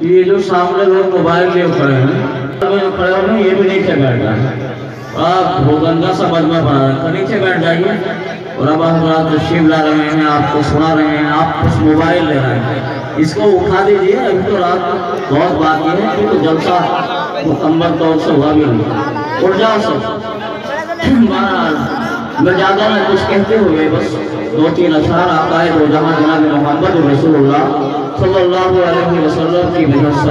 ये जो सामने लोग मोबाइल लिए खड़े हैं, खड़े हो ये भी नीचे बैठ जाए। आप भोगंगा सा मजमा बना रहे हैं, नीचे बैठ जाइए। और अब आप तशरीफ ला रहे हैं, आपको सुना रहे हैं, आप कुछ मोबाइल ले रहे हैं, इसको उठा दीजिए। अभी तो रात बहुत बाकी है, क्योंकि तो जलसा मुकम्मल तौर से हुआ भी नहीं। उठ जाओ सब। मैं ज़्यादा ना कुछ कहते हुए बस दो तीन अशआर आकाए दो जहाँ जनाब मोहम्मद रसूलुल्लाह सल्लल्लाहु अलैहि वसल्लम की बेहद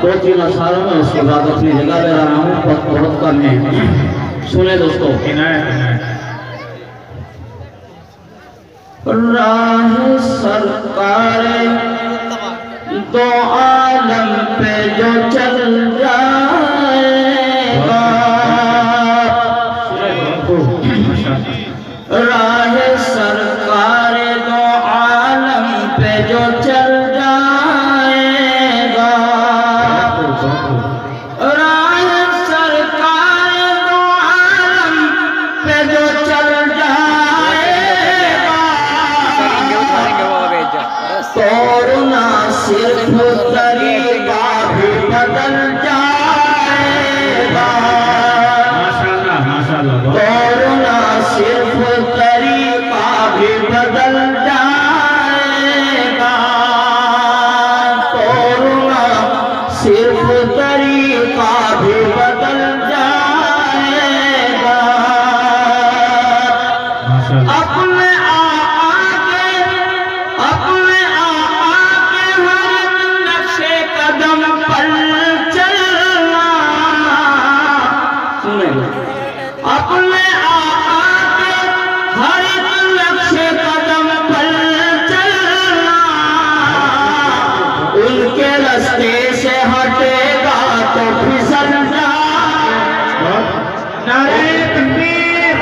दो तीन अशआर में उसके बाद अपनी जगह ले रहा हूँ। वक्त बहुत कम है, सुने दोस्तों। राह सरकार दो आलम पे जो चल जाएगा, राह सरकार दो आलम पे जो चल जाएगा, राह सरकार दो आलम पे जो चल जाएगा, तो ना सिर्फ तरीका भी बदल जाएगा, तो ना सिर्फ तरीका भी बदल जाएगा, तो ना सिर्फ तरीका भी बदल जाएगा। अपने अपने आके हर नक्शे कदम पर चलना, सुने अपने आके हर नक्शे कदम पर चलना, उनके रास्ते से हटेगा तो फिसल जाएगा। नारे तकबीर,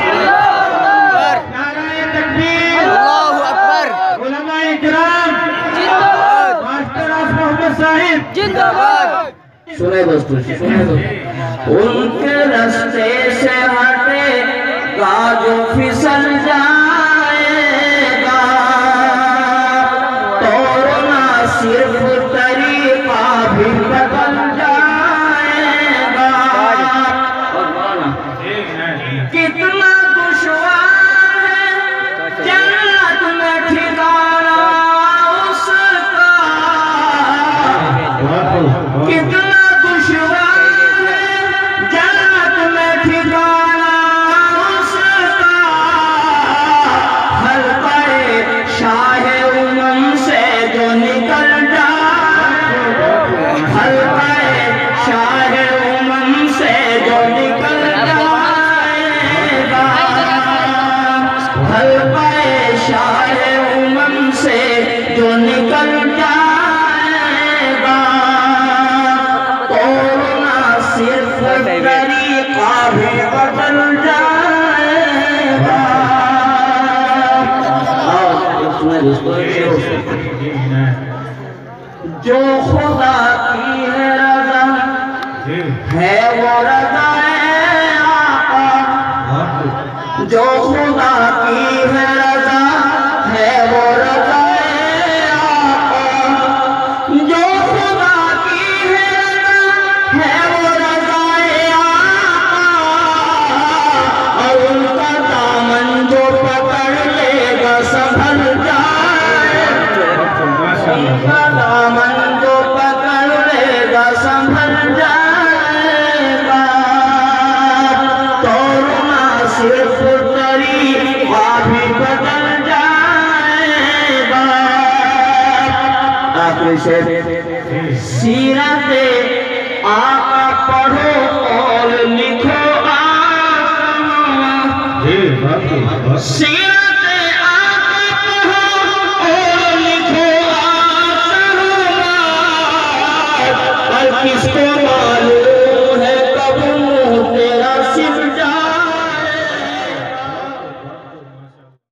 नारे तकबीर, अल्लाहु अकबर, उलमाए किराम जिंदाबाद, मास्टर आफ मोहम्मद साहिब जिंदाबाद। सुने दोस्तों, सुने दोस्तों। उनके रास्ते से हटेगा जो फिसल जाएगा, तो ना सिर्फ तरीका भी बदल जाएगा। कितना दुश्वार है जन्नत में ठिकाना उसका, कितना दुश्वार है जन्नत में ठिकाना उसका, हल्के शाहे उमम से जो निकल जाए, हल्के शाहे उमम से जो निकल जाएगा, हल्के शाहे उमम से जो निकल जाएगा, तो ना सिर्फ तरीका भी बदल जाएगा। जो खुदा की है रज़ा है वो रज़ा आका, जो खुदा की है रज़ा है वो रज़ा आका, जो खुदा की है रज़ा है वो रज़ा आका, और उनका दामन जो पकड़ लेगा संभल जाएगा, उनका दामन जो पकड़ लेगा संभल जाएगा, तो ना सिर्फ तरीका भी बदल जाएगा। आखिरी शेर, सीरते आका पढ़ो और लिखो आसमां,